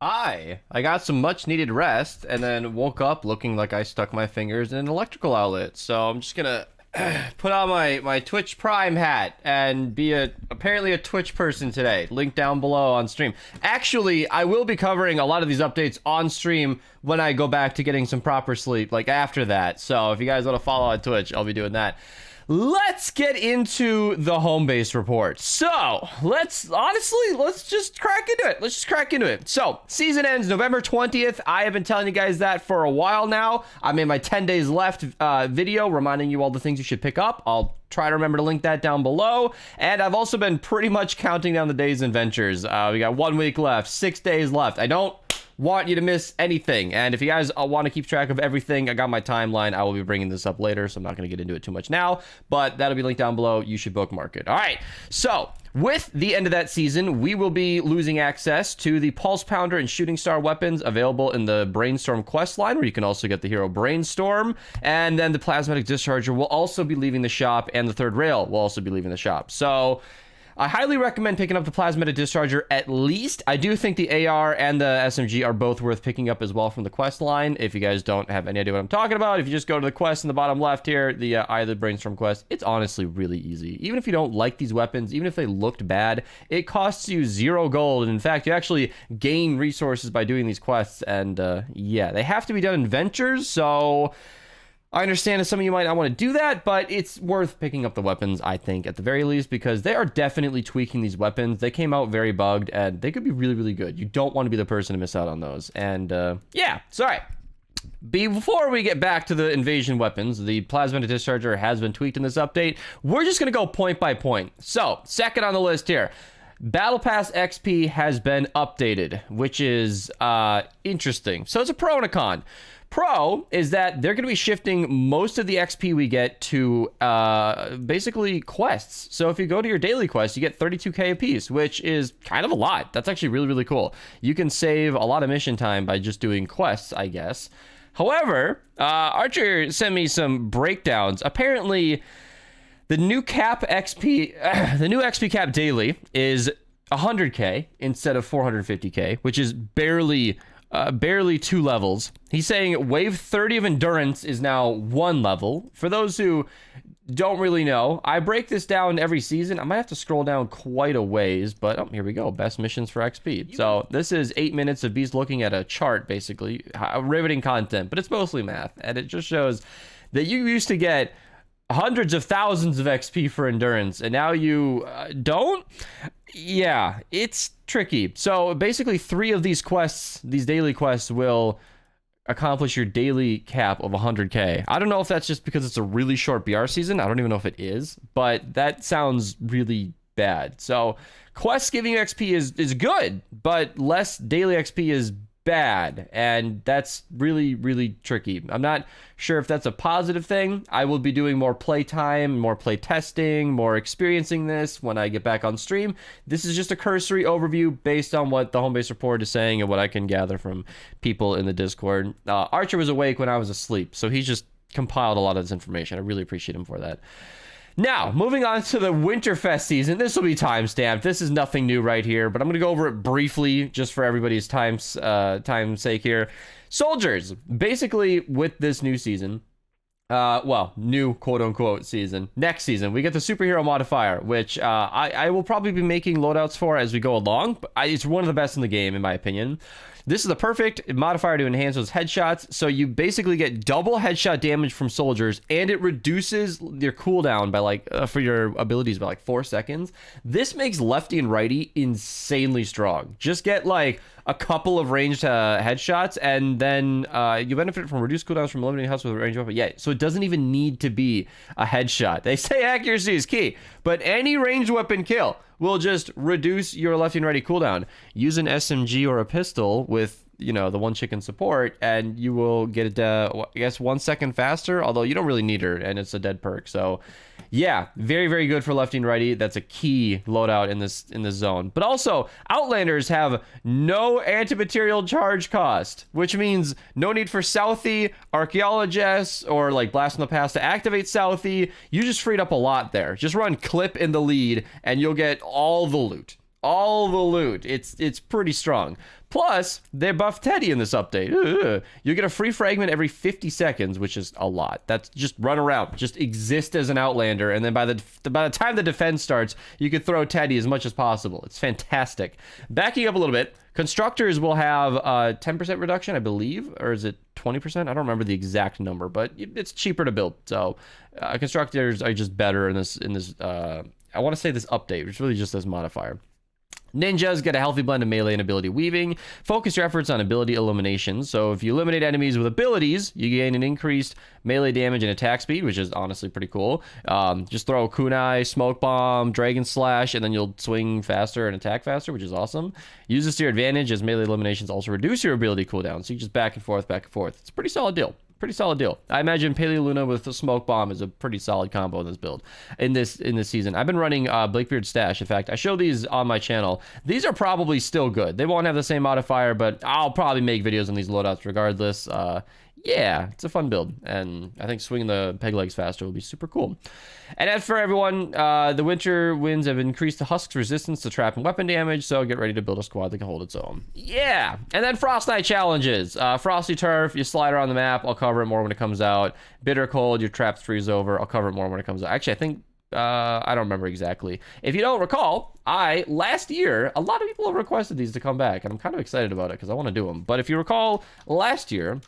Hi, I got some much needed rest and then woke up looking like I stuck my fingers in an electrical outlet. So I'm just gonna put on my Twitch Prime hat and be apparently a Twitch person today. Link down below on stream. Actually, I will be covering a lot of these updates on stream when I go back to getting some proper sleep, like after that. So if you guys want to follow on Twitch, I'll be doing that. Let's get into the home base report. So let's just crack into it. So season ends November 20th. I have been telling you guys that for a while now. I made my 10 days left video reminding you all the things you should pick up. I'll try to remember to link that down below. And I've also been pretty much counting down the days and ventures. We got 1 week left, 6 days left. I don't want you to miss anything, and if you guys want to keep track of everything, I got my timeline. I will be bringing this up later, so I'm not going to get into it too much now, but that'll be linked down below. You should bookmark it. All right, so with the end of that season, we will be losing access to the Pulse Pounder and Shooting Star weapons available in the Brainstorm quest line, where you can also get the hero Brainstorm, and then the Plasmatic Discharger will also be leaving the shop, and the third rail will also be leaving the shop. So I highly recommend picking up the Plasmatic Discharger at least. I do think the AR and the SMG are both worth picking up as well from the quest line. If you guys don't have any idea what I'm talking about, if you just go to the quest in the bottom left here, the either Brainstorm quest, it's honestly really easy. Even if you don't like these weapons, even if they looked bad, it costs you 0 gold. And in fact, you actually gain resources by doing these quests. And yeah, they have to be done in ventures, so I understand that some of you might not want to do that, but it's worth picking up the weapons, I think, at the very least, because they are definitely tweaking these weapons. They came out very bugged, and they could be really, really good. You don't want to be the person to miss out on those. And yeah, so all right. Before we get back to the invasion weapons, the Plasmatic Discharger has been tweaked in this update. We're just going to go point by point. So, second on the list here. Battle Pass XP has been updated, which is interesting. So it's a pro and a con. Pro is that they're going to be shifting most of the XP we get to basically quests. So if you go to your daily quest, you get 32k apiece, which is kind of a lot. That's actually really, really cool. You can save a lot of mission time by just doing quests, I guess. However, Archer sent me some breakdowns. Apparently, the new cap XP, the new XP cap daily is 100k instead of 450k, which is barely 2 levels. He's saying wave 30 of endurance is now 1 level. For those who don't really know, I break this down every season. I might have to scroll down quite a ways, but oh, here we go. Best missions for XP. So this is 8 minutes of Beast looking at a chart, basically. Riveting content, but it's mostly math. And it just shows that you used to get hundreds of thousands of XP for endurance, and now you don't? Yeah, it's tricky. So basically 3 of these quests, these daily quests, will accomplish your daily cap of 100k. I don't know if that's just because it's a really short BR season. I don't even know if it is, but that sounds really bad. So quests giving you XP is good, but less daily XP is bad, and that's really, really tricky. I'm not sure if that's a positive thing. I will be doing more playtime, more play testing, more experiencing this when I get back on stream. This is just a cursory overview based on what the home base report is saying and what I can gather from people in the Discord. Archer was awake when I was asleep, so he's just compiled a lot of this information. I really appreciate him for that. Now, moving on to the Winterfest season. This will be timestamped. This is nothing new right here, but I'm going to go over it briefly just for everybody's time's sake here. Soldiers, basically with this new season, well, new quote-unquote season, next season, we get the superhero modifier, which I will probably be making loadouts for as we go along. But it's one of the best in the game, in my opinion. This is the perfect modifier to enhance those headshots. So you basically get double headshot damage from soldiers, and it reduces your cooldown by like for your abilities by like 4 seconds. This makes lefty and righty insanely strong. Just get like a couple of ranged headshots, and then you benefit from reduced cooldowns from eliminating health with a ranged weapon. Yeah, so it doesn't even need to be a headshot. They say accuracy is key, but any ranged weapon kill will just reduce your lefty and righty cooldown. Use an SMG or a pistol with, you know, the 1 chicken support, and you will get it, I guess, 1 second faster, although you don't really need her, and it's a dead perk. So yeah, very, very good for lefty and righty. That's a key loadout in this zone. But also, Outlanders have no anti-material charge cost, which means no need for Southie, Archaeologists, or like Blast from the Past to activate Southie. You just freed up a lot there. Just run Clip in the lead, and you'll get all the loot. all the loot. It's pretty strong. Plus, they buffed Teddy in this update. You get a free fragment every 50 seconds, which is a lot. That's just run around, just exist as an Outlander, and then by the time the defense starts, you can throw Teddy as much as possible. It's fantastic. Backing up a little bit, constructors will have a 10% reduction, I believe, or is it 20%? I don't remember the exact number, but it's cheaper to build. So constructors are just better in this. I want to say this update, which is really just this modifier. Ninjas get a healthy blend of melee and ability weaving. Focus your efforts on ability elimination. So if you eliminate enemies with abilities, you gain an increased melee damage and attack speed, which is honestly pretty cool. Just throw kunai, smoke bomb, dragon slash, and then you'll swing faster and attack faster, which is awesome. Use this to your advantage, as melee eliminations also reduce your ability cooldown. So you just back and forth, back and forth. It's a pretty solid deal. Pretty solid deal. I imagine Paleo Luna with the smoke bomb is a pretty solid combo in this build. In this season, I've been running Blakebeard Stash. In fact, I show these on my channel. These are probably still good. They won't have the same modifier, but I'll probably make videos on these loadouts regardless. Yeah, it's a fun build, and I think swinging the peg legs faster will be super cool. And as for everyone, the winter winds have increased the Husk's resistance to trap and weapon damage, so get ready to build a squad that can hold its own. Yeah! And then Frostnite challenges. Frosty Turf, you slide around the map, I'll cover it more when it comes out. Bitter Cold, your traps freeze over, I'll cover it more when it comes out. Actually, I think, I don't remember exactly. If you don't recall, last year, a lot of people have requested these to come back, and I'm kind of excited about it, because I want to do them. But if you recall, last year,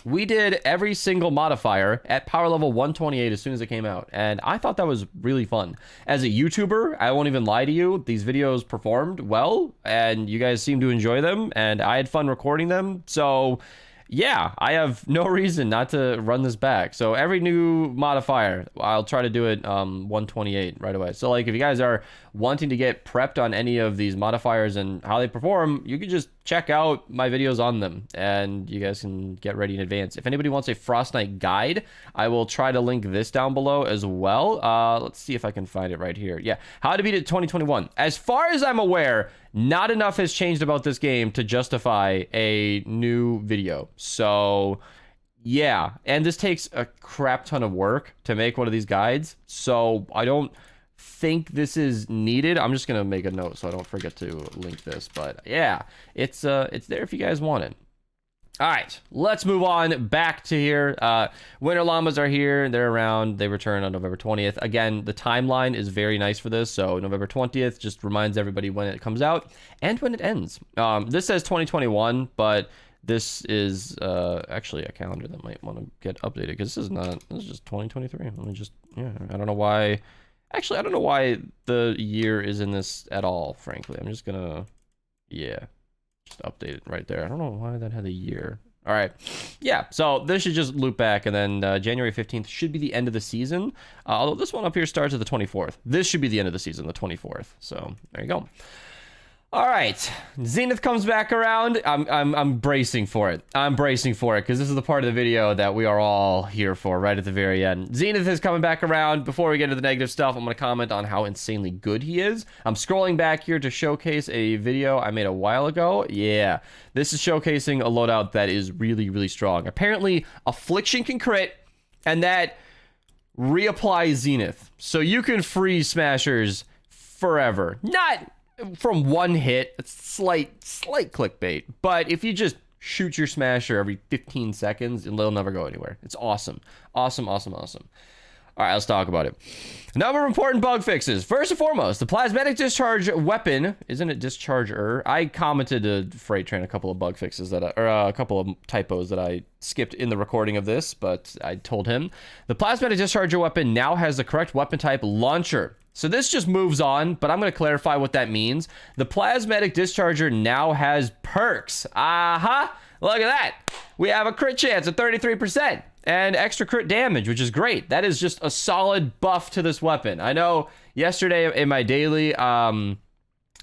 we did every single modifier at power level 128 as soon as it came out, and I thought that was really fun. As a YouTuber, I won't even lie to you, these videos performed well, and you guys seemed to enjoy them, and I had fun recording them, so yeah, I have no reason not to run this back. So every new modifier, I'll try to do it 128 right away. So like if you guys are wanting to get prepped on any of these modifiers and how they perform, you can just check out my videos on them and you guys can get ready in advance. If anybody wants a Frostnite guide, I will try to link this down below as well. Let's see if I can find it right here. Yeah, how to beat it 2021. As far as I'm aware, not enough has changed about this game to justify a new video. So yeah, and this takes a crap ton of work to make one of these guides. So I don't think this is needed. I'm just gonna make a note so I don't forget to link this. But yeah, it's there if you guys want it. All right, let's move on back to here. Winter Llamas are here. They're around. They return on November 20th. Again, the timeline is very nice for this. So November 20th just reminds everybody when it comes out and when it ends. This says 2021, but this is actually a calendar that might want to get updated because this is just 2023. Let me just, yeah, I don't know why. Actually, I don't know why the year is in this at all, frankly. I'm just gonna, yeah, just update it right there. I don't know why that had a year. All right, yeah, so this should just loop back, and then January 15th should be the end of the season. Although this one up here starts at the 24th. This should be the end of the season, the 24th. So there you go. All right, Zenith comes back around. I'm bracing for it. I'm bracing for it because this is the part of the video that we are all here for right at the very end. Zenith is coming back around. Before we get into the negative stuff, I'm going to comment on how insanely good he is. I'm scrolling back here to showcase a video I made a while ago. Yeah, this is showcasing a loadout that is really, really strong. Apparently, Affliction can crit, and that reapplies Zenith. So you can freeze Smashers forever. Not from one hit. It's slight clickbait, but if you just shoot your Smasher every 15 seconds, it'll never go anywhere. It's awesome. Awesome. All right, let's talk about it. Number of important bug fixes. First and foremost, the plasmatic discharge weapon, isn't it discharger? I commented to Freight Train a couple of bug fixes that a couple of typos that I skipped in the recording of this, but I told him. The plasmatic discharger weapon now has the correct weapon type launcher. So this just moves on, but I'm going to clarify what that means. The plasmatic discharger now has perks. Aha! Look at that. We have a crit chance of 33% and extra crit damage, which is great. That is just a solid buff to this weapon. I know yesterday in my daily, I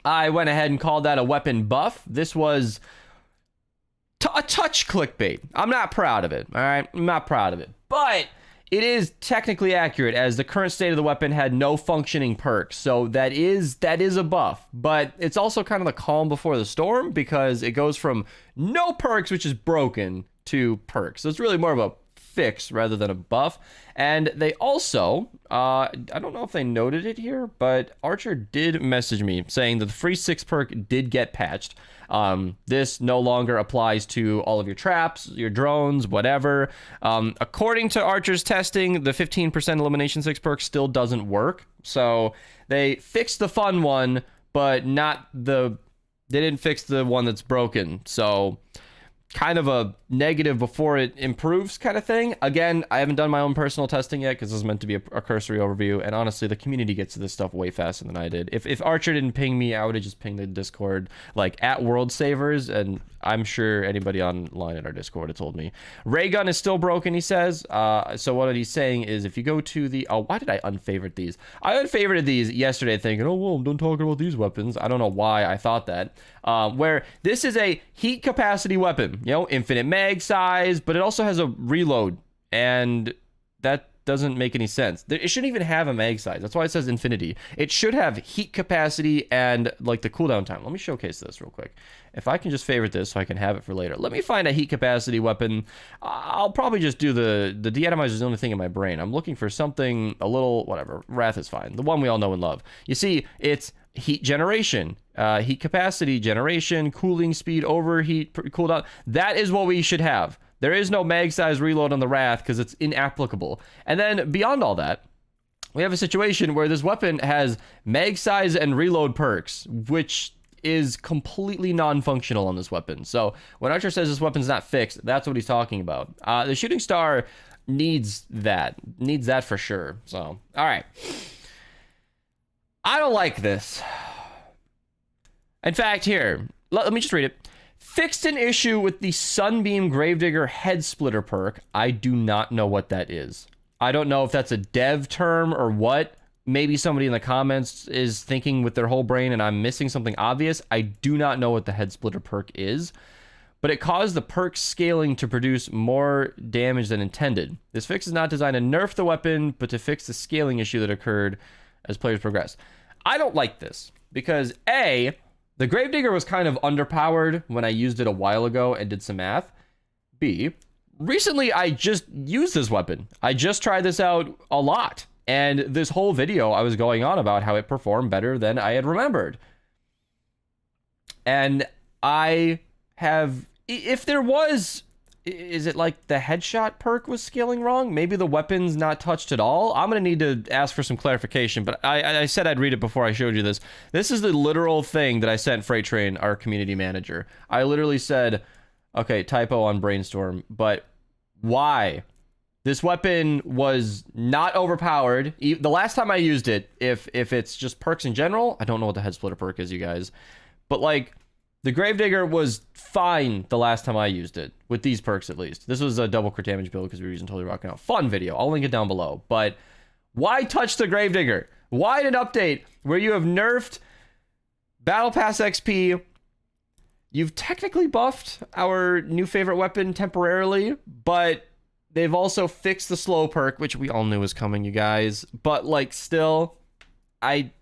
went ahead and called that a weapon buff. This was a touch clickbait. I'm not proud of it, all right? I'm not proud of it, but it is technically accurate as the current state of the weapon had no functioning perks. So that is a buff, but it's also kind of the calm before the storm because it goes from no perks, which is broken, to perks. So it's really more of a fix rather than a buff. And they also, I don't know if they noted it here, but Archer did message me saying that the free 6 perk did get patched. This no longer applies to all of your traps, your drones, whatever. According to Archer's testing, the 15% elimination 6 perk still doesn't work. So they fixed the fun one, but they didn't fix the one that's broken. So kind of a negative before it improves kind of thing. Again, I haven't done my own personal testing yet because this is meant to be a cursory overview, and honestly, the community gets to this stuff way faster than I did. If Archer didn't ping me, I would have just pinged the Discord like at World Savers, and I'm sure anybody online at our Discord had told me. Ray gun is still broken, he says. So what he's saying is if you go to the... Oh, why did I unfavorite these? I unfavorited these yesterday thinking, oh, well, I'm done talking about these weapons. I don't know why I thought that. Where this is a heat capacity weapon, you know, infinite mag size, but it also has a reload, and that doesn't make any sense. It shouldn't even have a mag size. That's why it says infinity. It should have heat capacity and like the cooldown time. Let me showcase this real quick. If I can just favorite this so I can have it for later. Let me find a heat capacity weapon. I'll probably just do the de-atomizer is the only thing in my brain. I'm looking for something a little, whatever. Wrath is fine. The one we all know and love. You see, it's heat generation, heat capacity generation, cooling speed, overheat, cooldown. That is what we should have. There is no mag size reload on the Wrath because it's inapplicable. And then beyond all that, we have a situation where this weapon has mag size and reload perks, which is completely non-functional on this weapon. So when Archer says this weapon's not fixed, that's what he's talking about. The Shooting Star needs that for sure. So, all right. I don't like this. In fact, here, let me just read it. Fixed an issue with the Sunbeam Gravedigger Head Splitter perk. I do not know what that is. I don't know if that's a dev term or what. Maybe somebody in the comments is thinking with their whole brain and I'm missing something obvious. I do not know what the Head Splitter perk is, but it caused the perk scaling to produce more damage than intended. This fix is not designed to nerf the weapon, but to fix the scaling issue that occurred as players progress. I don't like this because A, the Gravedigger was kind of underpowered when I used it a while ago and did some math. B, recently I just used this weapon. I just tried this out a lot. And this whole video I was going on about how it performed better than I had remembered. And I have, if there was, is it like the headshot perk was scaling wrong? Maybe the weapon's not touched at all? I'm going to need to ask for some clarification, but I said I'd read it before I showed you this. This is the literal thing that I sent Freight Train, our community manager. I literally said, okay, typo on Brainstorm, but why? This weapon was not overpowered. The last time I used it, if it's just perks in general, I don't know what the Head Splitter perk is, you guys. But like, the Gravedigger was fine the last time I used it, with these perks at least. This was a double crit damage build because we were using Totally Rocking Out. Fun video, I'll link it down below. But why touch the Gravedigger? Why an update where you have nerfed Battle Pass XP? You've technically buffed our new favorite weapon temporarily, but they've also fixed the slow perk, which we all knew was coming, you guys. But, like, still, I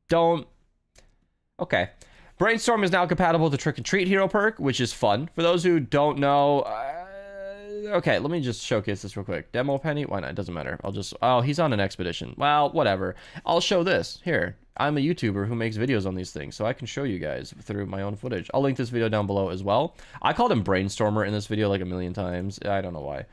don't... Okay. Brainstorm is now compatible with the Trick and Treat hero perk, which is fun. For those who don't know... okay, let me just showcase this real quick. Demo Penny? Why not? It doesn't matter. I'll just... Oh, he's on an expedition. Well, whatever. I'll show this. Here. I'm a YouTuber who makes videos on these things, so I can show you guys through my own footage. I'll link this video down below as well. I called him Brainstormer in this video like a million times. I don't know why.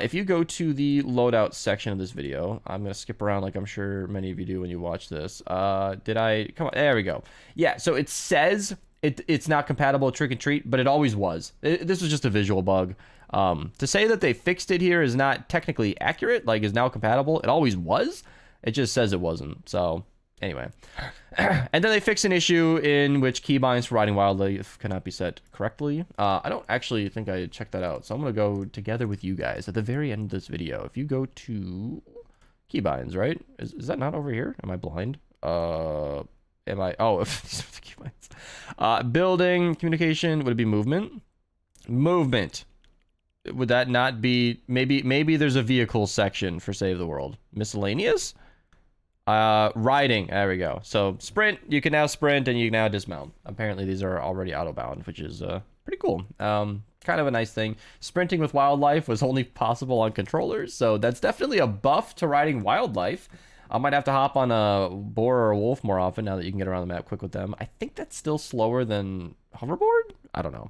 If you go to the loadout section of this video, I'm going to skip around like I'm sure many of you do when you watch this. Did I... Come on. There we go. Yeah, so it says it's not compatible with Trick and Treat, but it always was. This was just a visual bug. To say that they fixed it here is not technically accurate, like is now compatible. It always was. It just says it wasn't. So... Anyway, and then they fix an issue in which keybinds for riding wildlife cannot be set correctly. I don't actually think I checked that out, so I'm going to go together with you guys at the very end of this video. If you go to keybinds, right? Is that not over here? Am I blind? Am I? Oh, keybinds. Building, communication, would it be movement? Movement. Would that not be, maybe there's a vehicle section for Save the World. Miscellaneous? Riding, there we go. So sprint, you can now sprint and you can now dismount. Apparently these are already auto bound, which is pretty cool. kind of a nice thing. Sprinting with wildlife was only possible on controllers, so that's definitely a buff to riding wildlife. I might have to hop on a boar or a wolf more often now that you can get around the map quick with them. I think that's still slower than hoverboard? I don't know.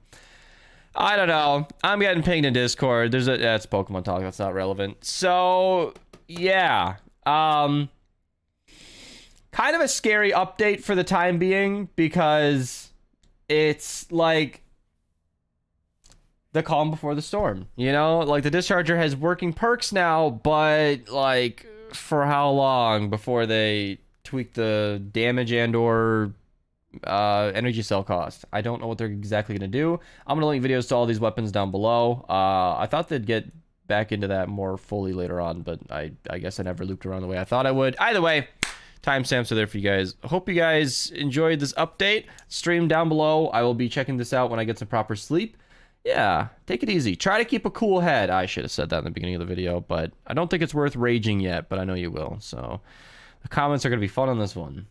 I'm getting pinged in Discord. That's Pokemon talk. That's not relevant. So, yeah. Kind of a scary update for the time being because it's like the calm before the storm. You know? Like, the Discharger has working perks now, but, like, for how long before they tweak the damage and or energy cell cost? I don't know what they're exactly going to do. I'm going to link videos to all these weapons down below. I thought they'd get back into that more fully later on, but I guess I never looped around the way I thought I would. Either way, timestamps are there for you guys. Hope you guys enjoyed this update. Stream down below. I will be checking this out when I get some proper sleep. Yeah, take it easy. Try to keep a cool head. I should have said that in the beginning of the video, but I don't think it's worth raging yet, but I know you will. So the comments are going to be fun on this one.